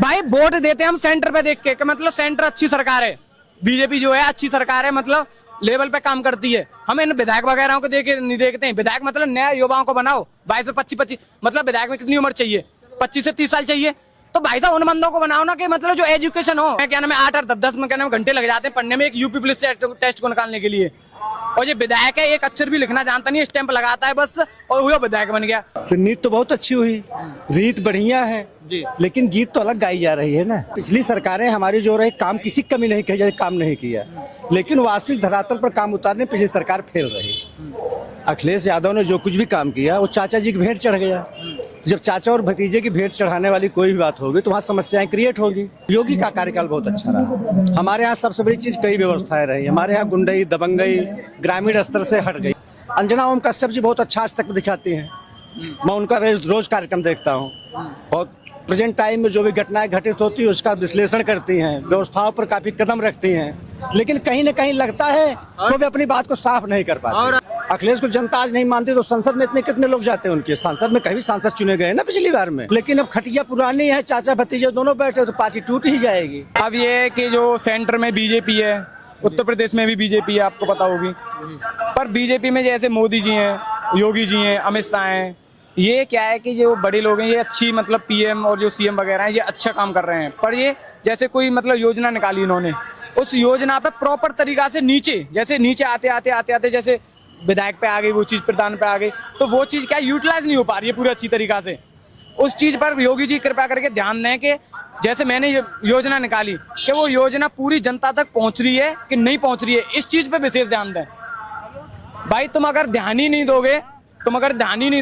भाई वोट देते हम सेंटर पे देख के कि मतलब सेंटर अच्छी सरकार है, बीजेपी जो है अच्छी सरकार है, मतलब लेवल पे काम करती है। हम इन विधायक वगैरह को नहीं देखते हैं। विधायक मतलब नया युवाओं को बनाओ, 22 से 25 मतलब विधायक में कितनी उम्र चाहिए, 25 से 30 साल चाहिए। तो भाई साहब उन बंदों को बनाओ ना कि मतलब जो एजुकेशन हो। क्या नाम है 8 और 10 में क्या नाम घंटे लग जाते हैं पढ़ने में एक यूपी पुलिस टेस्ट को निकालने के लिए। और ये विधायक है, एक अक्षर भी लिखना जानता नहीं, स्टैंप लगाता है बस और वो विधायक बन गया। तो नीत तो बहुत अच्छी हुई, रीत बढ़िया है जी। लेकिन गीत तो अलग गाई जा रही है ना। पिछली सरकारें हमारी जो रही काम किसी कमी नहीं कही जाए, काम नहीं किया, लेकिन वास्तविक धरातल पर काम उतारने पिछली सरकार फेल रही। अखिलेश यादव ने जो कुछ भी काम किया वो चाचा जी की भेंट चढ़ गया। जब चाचा और भतीजे की भेंट चढ़ाने वाली कोई भी बात होगी तो वहाँ समस्याएं क्रिएट होगी। योगी का कार्यकाल बहुत अच्छा रहा। हमारे यहाँ सबसे बड़ी चीज कई व्यवस्थाएं रही। हमारे यहाँ गुंडई दबंगई ग्रामीण स्तर से हट गई। अंजना ओम कश्यप जी बहुत अच्छा आज तक दिखाती हैं। मैं उनका रोज कार्यक्रम देखता हूँ। बहुत प्रेजेंट टाइम में जो भी घटनाएं घटित होती है उसका विश्लेषण करती हैं, व्यवस्थाओं पर काफी कदम रखती हैं, लेकिन कहीं न कहीं लगता है वो भी अपनी बात को साफ नहीं कर पाते। अखिलेश को जनता आज नहीं मानती तो संसद में इतने कितने लोग जाते हैं उनके। संसद में कभी सांसद चुने गए ना पिछली बार में, लेकिन अब खटिया पुरानी है, चाचा भतीजे दोनों बैठे तो पार्टी टूट ही जाएगी। अब ये कि जो सेंटर में बीजेपी है, उत्तर प्रदेश में भी बीजेपी है, आपको पता होगी। पर बीजेपी में जैसे मोदी जी हैं, योगी जी हैं, अमित शाह हैं, ये क्या है कि जो बड़े लोग हैं ये अच्छी मतलब पीएम और जो सीएम वगैरह हैं ये अच्छा काम कर रहे हैं। पर ये जैसे कोई मतलब योजना निकाली इन्होंने, उस योजना पे प्रॉपर तरीका से नीचे जैसे नीचे आते आते आते आते जैसे विधायक पे आ गई वो चीज, प्रधान पे आ गई, तो वो चीज क्या यूटिलाइज नहीं हो पा रही है पूरी अच्छी तरीका से। उस चीज पर योगी जी कृपा करके ध्यान दें कि जैसे मैंने योजना निकाली कि वो योजना पूरी जनता तक पहुंच रही है कि नहीं पहुंच रही है, इस चीज पे विशेष ध्यान दें। भाई तुम अगर ध्यान ही नहीं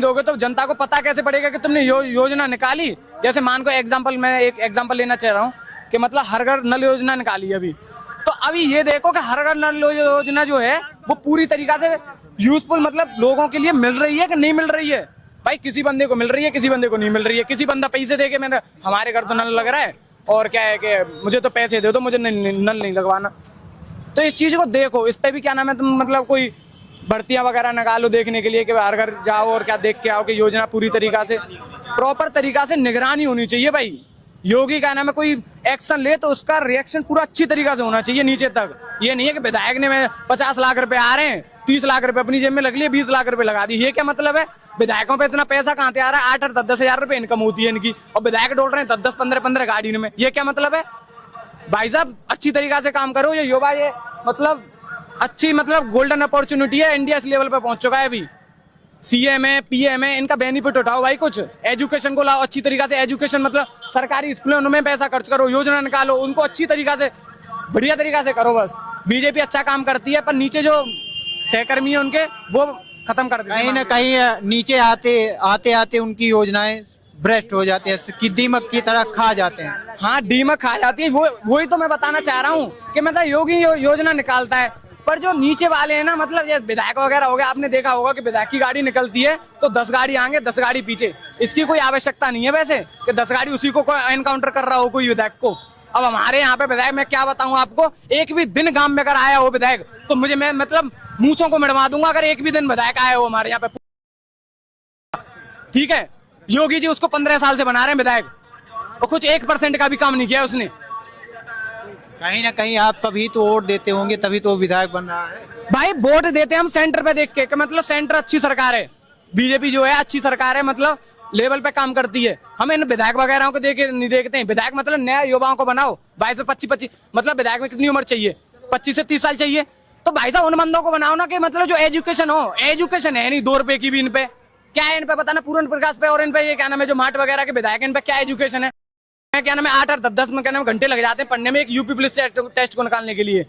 दोगे तो जनता को पता कैसे पड़ेगा कि तुमने योजना निकाली। जैसे मान को एग्जांपल, मैं एक एग्जांपल लेना चाह रहा हूँ कि मतलब हर घर नल योजना निकाली अभी, तो अभी ये देखो कि हर घर नल योजना जो है वो पूरी तरीका से यूजफुल मतलब लोगों के लिए मिल रही है कि नहीं मिल रही है। भाई किसी बंदे को मिल रही है, किसी बंदे को नहीं मिल रही है। किसी बंदा पैसे दे के मैंने हमारे घर तो नल लग रहा है और क्या है कि मुझे तो पैसे दे दो, मुझे नल नहीं लगवाना। तो इस चीज को देखो, इस पे भी क्या नाम है तुम मतलब कोई भर्तियां वगैरह निकालो देखने के लिए कि हर घर जाओ और क्या देख के आओ कि योजना पूरी तरीका से प्रॉपर तरीका से निगरानी होनी चाहिए। भाई योगी का नाम है कोई एक्शन ले तो उसका रिएक्शन पूरा अच्छी तरीका से होना चाहिए नीचे तक। ये नहीं है कि विधायक ने 50 लाख रुपए आ रहे हैं, 30 लाख रुपए अपनी जेब में लग लिए, 20 लाख रुपए लगा दी। ये क्या मतलब है? विधायकों पे इतना पैसा कहाँ से आ रहा है? 8 और 10 हजार रुपए इनकम होती है इनकी, और विधायक डोल रहे हैं 10 15 गाड़ी में। ये क्या मतलब है? भाई साहब अच्छी तरीका से काम करो। ये युवा ये मतलब अच्छी मतलब गोल्डन अपॉर्चुनिटी है, इंडिया इस लेवल पे पहुंच चुका है। अभी सीएम है, पीएम है, इनका बेनिफिट उठाओ भाई। कुछ एजुकेशन को लाओ अच्छी तरीका से, एजुकेशन मतलब सरकारी स्कूलों उनमें पैसा खर्च करो, योजना निकालो, उनको अच्छी तरीका से बढ़िया तरीका से करो। बस बीजेपी अच्छा काम करती है पर नीचे जो सहकर्मी है उनके वो खत्म कर देते हैं। कहीं ना कहीं नीचे आते आते उनकी योजनाएं भ्रष्ट हो जाती है कि दीमक की तरह खा जाते हैं। हाँ दीमक खा जाती है, वही तो मैं बताना चाह रहा हूँ कि मतलब योगी योजना निकालता है पर जो नीचे वाले हैं ना मतलब ये विधायक वगैरह हो गया, आपने देखा होगा कि विधायक की गाड़ी निकलती है तो 10 गाड़ी आगे 10 गाड़ी पीछे। इसकी कोई आवश्यकता नहीं है वैसे कि 10 गाड़ी उसी को एनकाउंटर कर रहा हो कोई विधायक को। अब हमारे यहाँ पे विधायक मैं क्या बताऊं आपको, एक भी दिन गांव में अगर आया हो विधायक तो मैं मतलब मूंछों को मिड़वा दूंगा अगर एक भी दिन विधायक आया हो हमारे यहाँ पे। ठीक है, योगी जी उसको 15 साल से बना रहे हैं विधायक और कुछ 1% का भी काम नहीं किया उसने। कहीं ना कहीं आप तभी तो वोट देते होंगे, तभी तो विधायक बन रहा है। भाई वोट देते हम सेंटर पे देख के मतलब सेंटर अच्छी सरकार है, बीजेपी जो है अच्छी सरकार है, मतलब लेवल पे काम करती है। हम इन विधायक वगैरह को नहीं देखते हैं। विधायक मतलब नया युवाओं को बनाओ, 22 से 25 मतलब विधायक में कितनी उम्र चाहिए, 25 से 30 साल चाहिए। तो भाई साहब उन बंदों को बनाओ ना कि मतलब जो एजुकेशन हो। एजुकेशन है नहीं 2 रुपए की भी इन पे, क्या है इन पे पता ना, पूर्ण प्रकाश पे और इन पे ये क्या नाम है जो मार्ट वगैरह के विधायक इन पे क्या एजुकेशन है? क्या नाम है 8 और 10 में क्या नाम घंटे लग जाते हैं पढ़ने में एक यूपी पुलिस टेस्ट को निकालने के लिए।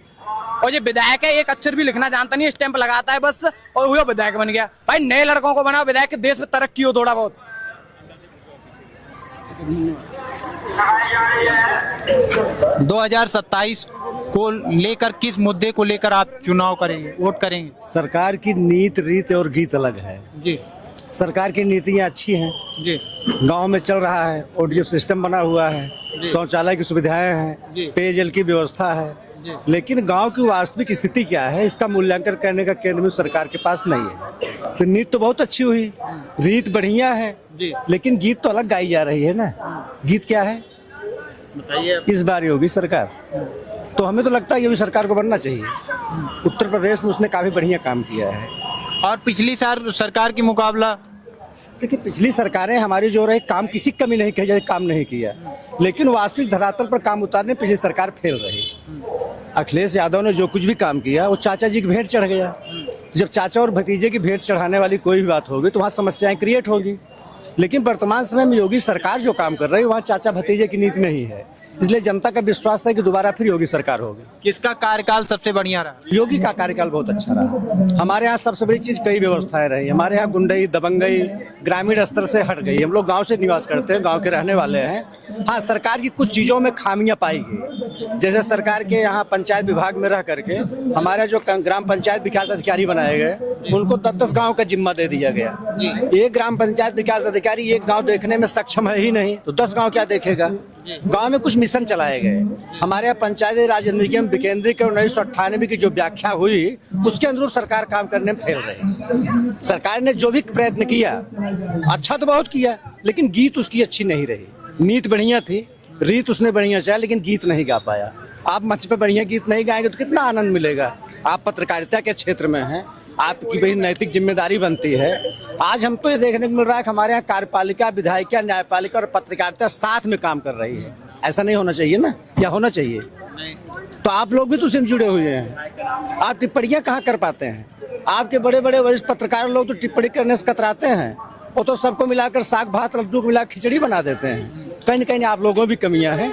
और ये विधायक है, एक अक्षर भी लिखना जानता नहीं, स्टैंप लगाता है बस और वो विधायक बन गया। भाई नए लड़कों को बनाओ विधायक, देश में तरक्की हो थोड़ा बहुत। 2027 को लेकर किस मुद्दे को लेकर आप चुनाव करेंगे, वोट करेंगे? सरकार की नीत रीत और गीत अलग है जी। सरकार की नीतियाँ अच्छी हैं जी। गांव में चल रहा है, ऑडियो सिस्टम बना हुआ है, शौचालय की सुविधाएं हैं, पेयजल की व्यवस्था है, लेकिन गांव की वास्तविक स्थिति क्या है इसका मूल्यांकन करने का केंद्र में सरकार के पास नहीं है। तो नीत तो बहुत अच्छी हुई, रीत बढ़िया है, लेकिन गीत तो अलग गाई जा रही है ना। गीत क्या है? बताइए। इस बार योगी सरकार, तो हमें तो लगता है योगी सरकार को बनना चाहिए। उत्तर प्रदेश में उसने काफी बढ़िया काम किया है। और पिछली सरकार की मुकाबला देखिए, पिछली सरकारें हमारी जो रही काम किसी कमी नहीं कही जाए, काम नहीं किया, लेकिन वास्तविक धरातल पर काम उतारने पिछली सरकार फेल रही। अखिलेश यादव ने जो कुछ भी काम किया वो चाचा जी की भेंट चढ़ गया। जब चाचा और भतीजे की भेंट चढ़ाने वाली कोई भी बात होगी तो वहाँ समस्याएं क्रिएट होगी। लेकिन वर्तमान समय में योगी सरकार जो काम कर रही है वहाँ चाचा भतीजे की नीति नहीं है, इसलिए जनता का विश्वास है कि दोबारा फिर योगी सरकार होगी। किसका कार्यकाल सबसे बढ़िया रहा? योगी का कार्यकाल बहुत अच्छा रहा। हमारे यहाँ सबसे बड़ी चीज कई व्यवस्थाएं रही। हमारे यहाँ गुंडई दबंगई ग्रामीण स्तर से हट गई। हम लोग गांव से निवास करते हैं, गांव के रहने वाले हैं। हाँ, सरकार की कुछ चीजों में खामियां पाई गई। जैसे सरकार के यहाँ पंचायत विभाग में रह करके हमारे जो ग्राम पंचायत विकास अधिकारी बनाए गए उनको 10-10 गाँव का जिम्मा दे दिया गया। एक ग्राम पंचायत विकास अधिकारी एक गाँव देखने में सक्षम है ही नहीं, तो 10 गाँव क्या देखेगा। गांव में कुछ मिशन चलाए गए। हमारे यहाँ पंचायती राज निगम विकेंद्रीकरण 1998 की जो व्याख्या हुई उसके अनुरूप सरकार काम करने में फेल रही। सरकार ने जो भी प्रयत्न किया अच्छा तो बहुत किया, लेकिन गीत उसकी अच्छी नहीं रही। नीत बढ़िया थी, रीत उसने बढ़िया चाहा, लेकिन गीत नहीं गा पाया। आप मंच पे बढ़िया गीत नहीं गाएंगे तो कितना आनंद मिलेगा। आप पत्रकारिता के क्षेत्र में हैं, आपकी बड़ी नैतिक जिम्मेदारी बनती है। आज हम तो ये देखने को मिल रहा है कि हमारे यहाँ कार्यपालिका, विधायिका, न्यायपालिका और पत्रकारिता साथ में काम कर रही है। ऐसा नहीं होना चाहिए ना, या होना चाहिए? तो आप लोग भी तो उससे जुड़े हुए हैं। आप टिप्पणियां कहाँ कर पाते हैं? आपके बड़े बड़े वरिष्ठ पत्रकार लोग तो टिप्पणी करने से कतराते हैं। वो तो सबको मिलाकर साग भात लड्डू को मिलाकर खिचड़ी बना देते हैं। कहीं न कहीं आप लोगों में भी कमियां हैं।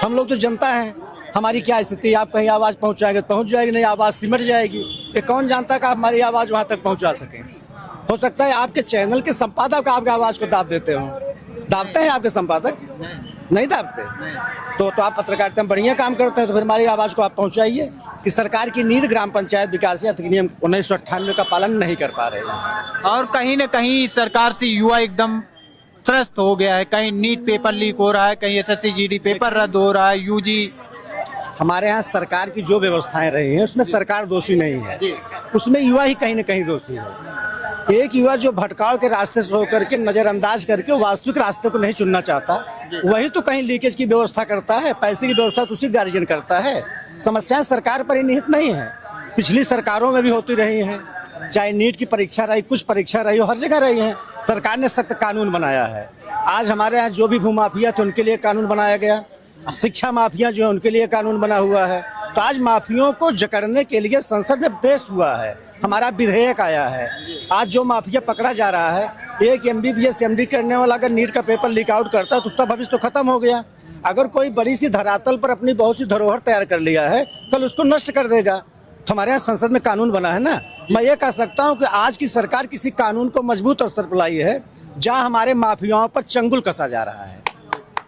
हम लोग तो जनता है, हमारी क्या स्थिति। आप कहीं आवाज पहुंचाएंगे तो पहुंच जाएगी, नहीं आवाज सिमट जाएगी। ये कौन जानता कि आप हमारी आवाज वहां तक पहुंचा सकें। हो सकता है आपके चैनल के संपादक आपकी आवाज को दाब देते हो। दाबते हैं आपके संपादक? नहीं दाबते। तो आप पत्रकारिता में बढ़िया काम करते हैं, तो फिर हमारी आवाज को आप पहुंचाइए कि सरकार की नीति ग्राम पंचायत विकास अधिनियम 1998 का पालन नहीं कर पा रहे हैं। और कहीं न कहीं इस सरकार से युवा एकदम त्रस्त हो गया है। कहीं नीट पेपर लीक हो रहा है, कहीं SSC GD पेपर रद्द हो रहा है, UG। हमारे यहाँ सरकार की जो व्यवस्थाएं रही हैं उसमें सरकार दोषी नहीं है, उसमें युवा ही कहीं न कहीं दोषी है। एक युवा जो भटकाव के रास्ते से होकर के नजरअंदाज करके वास्तविक रास्ते को नहीं चुनना चाहता, वही तो कहीं लीकेज की व्यवस्था करता है, पैसे की व्यवस्था तो उसी गार्जियन करता है। समस्याएं सरकार पर ही निहित नहीं है, पिछली सरकारों में भी होती रही हैं। चाहे नीट की परीक्षा रही, कुछ परीक्षा रही हो, हर जगह रही है। सरकार ने सख्त कानून बनाया है। आज हमारे यहाँ जो भी भूमाफिया थे उनके लिए कानून बनाया गया, शिक्षा माफिया जो है उनके लिए कानून बना हुआ है। तो आज माफियों को जकड़ने के लिए संसद में पेश हुआ है, हमारा विधेयक आया है। आज जो माफिया पकड़ा जा रहा है, एक MBBS MD करने वाला अगर नीट का पेपर लीक आउट करता है तो उसका भविष्य तो खत्म हो गया। अगर कोई बड़ी सी धरातल पर अपनी बहुत सी धरोहर तैयार कर लिया है, कल उसको नष्ट कर देगा। तो हमारे यहाँ संसद में कानून बना है ना। मैं ये कह सकता हूँ कि आज की सरकार किसी कानून को मजबूत स्तर पर लाई है जहाँ हमारे माफियाओं पर चंगुल कसा जा रहा है।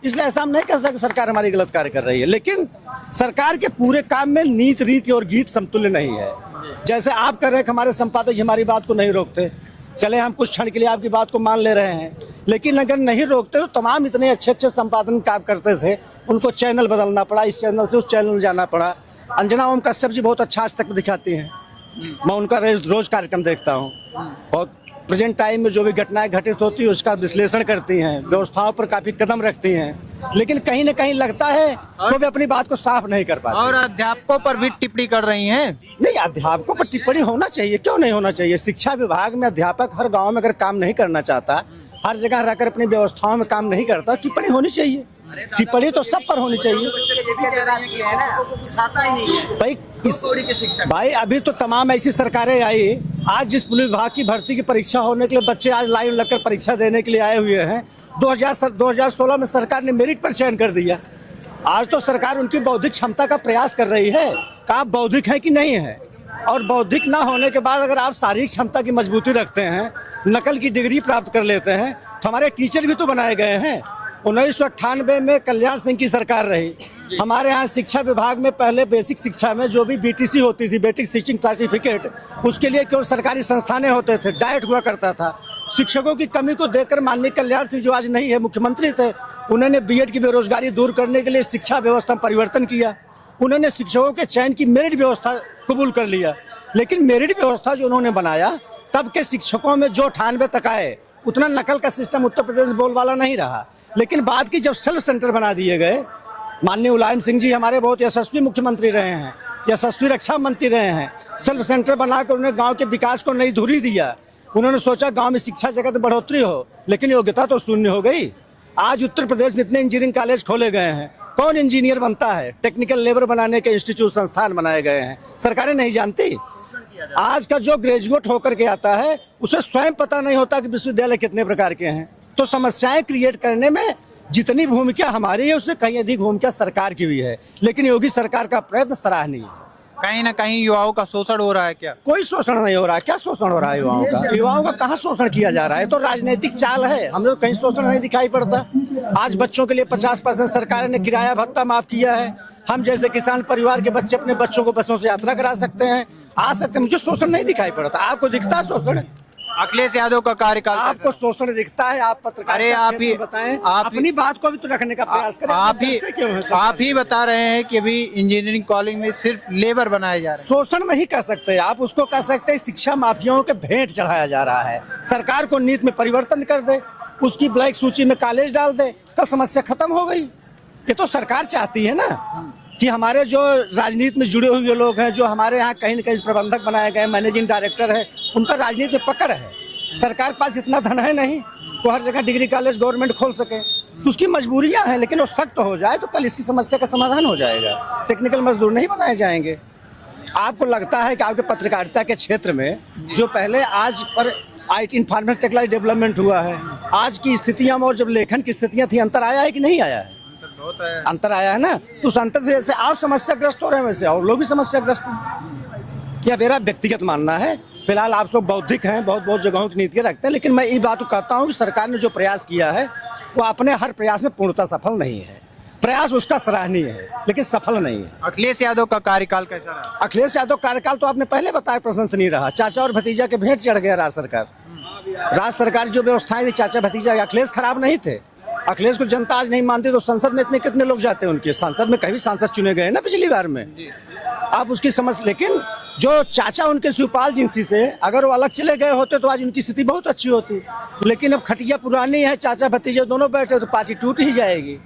इसलिए ऐसा हम नहीं कह सकते सरकार हमारी गलत कार्य कर रही है, लेकिन सरकार के पूरे काम में नीत, रीति और गीत समतुल्य नहीं है। जैसे आप कर रहे हैं, हमारे संपादक हमारी बात को नहीं रोकते। चले हम कुछ क्षण के लिए आपकी बात को मान ले रहे हैं, लेकिन अगर नहीं रोकते तो तमाम इतने अच्छे अच्छे संपादन काम करते थे उनको चैनल बदलना पड़ा, इस चैनल से उस चैनल में जाना पड़ा। अंजना ओम कश्यप जी बहुत अच्छा आज तक दिखाती हैं, मैं उनका रोज कार्यक्रम देखता हूँ। बहुत प्रेजेंट टाइम में जो भी घटनाएं घटित होती है उसका विश्लेषण करती हैं, व्यवस्थाओं पर काफी कदम रखती हैं, लेकिन कहीं न कहीं लगता है वो भी अपनी बात को साफ नहीं कर पाते। और अध्यापकों पर भी टिप्पणी कर रही हैं। नहीं, अध्यापकों पर टिप्पणी होना चाहिए, क्यों नहीं होना चाहिए। शिक्षा विभाग में अध्यापक हर गाँव में अगर काम नहीं करना चाहता, हर जगह रहकर अपनी व्यवस्थाओं में काम नहीं करता, टिप्पणी होनी चाहिए। टिप्पणी तो सब पर होनी चाहिए भाई। अभी तो तमाम ऐसी सरकारें आई, आज जिस पुलिस विभाग की भर्ती की परीक्षा होने के लिए बच्चे आज लाइन लगकर परीक्षा देने के लिए आए हुए हैं, 2016 में सरकार ने मेरिट पर चयन कर दिया। आज तो सरकार उनकी बौद्धिक क्षमता का प्रयास कर रही है कि आप बौद्धिक हैं कि नहीं है। और बौद्धिक ना होने के बाद अगर आप शारीरिक क्षमता की मजबूती रखते हैं, नकल की डिग्री प्राप्त कर लेते हैं, तो हमारे टीचर भी तो बनाए गए हैं। 1998 में कल्याण सिंह की सरकार रही। हमारे यहाँ शिक्षा विभाग में पहले बेसिक शिक्षा में जो भी BTC होती थी, बेसिक टीचिंग सर्टिफिकेट, उसके लिए केवल सरकारी संस्थानें होते थे, डाइट हुआ करता था। शिक्षकों की कमी को देखकर माननीय कल्याण सिंह जो आज नहीं है, मुख्यमंत्री थे, उन्होंने B.Ed की बेरोजगारी दूर करने के लिए शिक्षा व्यवस्था में परिवर्तन किया। उन्होंने शिक्षकों के चयन की मेरिट व्यवस्था कबूल कर लिया। लेकिन मेरिट व्यवस्था जो उन्होंने बनाया, तब के शिक्षकों में जो 98 तक आए, उतना नकल का सिस्टम उत्तर प्रदेश बोलबाला नहीं रहा। लेकिन बाद की जब सेल्फ सेंटर बना दिए गए, माननीय मुलायम सिंह जी हमारे बहुत यशस्वी मुख्यमंत्री रहे हैं, यशस्वी रक्षा मंत्री रहे हैं। सेल्फ सेंटर बनाकर उन्होंने गांव के विकास को नई धुरी दिया। उन्होंने सोचा गांव में शिक्षा जगत में बढ़ोतरी हो, लेकिन योग्यता तो शून्य हो गई। आज उत्तर प्रदेश में इतने इंजीनियरिंग कॉलेज खोले गए हैं, कौन इंजीनियर बनता है? टेक्निकल लेबर बनाने के इंस्टीट्यूट संस्थान बनाए गए हैं, सरकारें नहीं जानती। आज का जो ग्रेजुएट होकर के आता है उसे स्वयं पता नहीं होता कि विश्वविद्यालय कितने प्रकार के हैं। तो समस्याएं क्रिएट करने में जितनी भूमिका हमारी है उससे कहीं अधिक भूमिका सरकार की भी है, लेकिन योगी सरकार का प्रयत्न सराहनीय है। कहीं ना कहीं युवाओं का शोषण हो रहा है क्या? कोई शोषण नहीं हो रहा है। क्या शोषण हो रहा है युवाओं का? युवाओं का कहाँ शोषण किया जा रहा है? तो राजनीतिक चाल है, हमें तो कहीं शोषण नहीं दिखाई पड़ता। आज बच्चों के लिए 50% सरकार ने किराया भत्ता माफ किया है। हम जैसे किसान परिवार के बच्चे अपने बच्चों को बसों से यात्रा करा सकते हैं, आ सकते हैं। मुझे शोषण नहीं दिखाई पड़ता। आपको दिखता है शोषण? अखिलेश यादव का कार्यकाल आपको शोषण दिखता है? आप पत्रकार अरे आप ही बताएं, आप अपनी बात को भी तो रखने का प्रयास करें। आप ही बता रहे हैं कि अभी इंजीनियरिंग कॉलेज में सिर्फ लेबर बनाए जा रहे हैं। शोषण नहीं कह सकते आप, उसको कह सकते हैं शिक्षा माफियाओं के भेंट चढ़ाया जा रहा है। सरकार को नीति में परिवर्तन कर दे, उसकी ब्लैक सूची में कॉलेज डाल दे, कल समस्या खत्म हो गई। ये तो सरकार चाहती है ना कि हमारे जो राजनीति में जुड़े हुए लोग हैं, जो हमारे यहाँ कहीं न कहीं प्रबंधक बनाए गए, मैनेजिंग डायरेक्टर है, उनका राजनीति में पकड़ है। सरकार के पास इतना धन है नहीं वो हर जगह डिग्री कॉलेज गवर्नमेंट खोल सके, तो उसकी मजबूरियां हैं। लेकिन वो सख्त हो जाए तो कल इसकी समस्या का समाधान हो जाएगा। टेक्निकल मजदूर नहीं बनाए जाएंगे। आपको लगता है कि आपके पत्रकारिता के क्षेत्र में जो पहले आज पर IT इन्फॉर्मेशन टेक्नोलॉजी डेवलपमेंट हुआ है, आज की स्थितियां और जब लेखन की स्थितियां थी, अंतर आया है कि नहीं आया है? अंतर आया है ना। तो उस अंतर से जैसे आप समस्याग्रस्त हो रहे हैं वैसे और लोग भी समस्याग्रस्त हैं। क्या मेरा व्यक्तिगत मानना है। फिलहाल आप सब बौद्धिक हैं, बहुत बहुत जगहों की नीतियाँ रखते हैं, लेकिन मैं ये बात कहता हूँ कि सरकार ने जो प्रयास किया है वो अपने हर प्रयास में पूर्णतः सफल नहीं है। प्रयास उसका सराहनीय है लेकिन सफल नहीं है। अखिलेश यादव का कार्यकाल कैसा रहा? अखिलेश यादव कार्यकाल तो आपने पहले बताया प्रशंसनीय रहा। चाचा और भतीजा के भेंट चढ़ गया राज्य सरकार। राज्य सरकार जो व्यवस्थाएं थी चाचा भतीजा, अखिलेश खराब नहीं थे। अखिलेश को जनता आज नहीं मानती तो संसद में इतने कितने लोग जाते हैं उनके? संसद में कई सांसद चुने गए ना पिछली बार में। आप उसकी समझ, लेकिन जो चाचा उनके शिवपाल जी थे, अगर वो अलग चले गए होते तो आज उनकी स्थिति बहुत अच्छी होती। लेकिन अब खटिया पुरानी है, चाचा भतीजे दोनों बैठे तो पार्टी टूट ही जाएगी।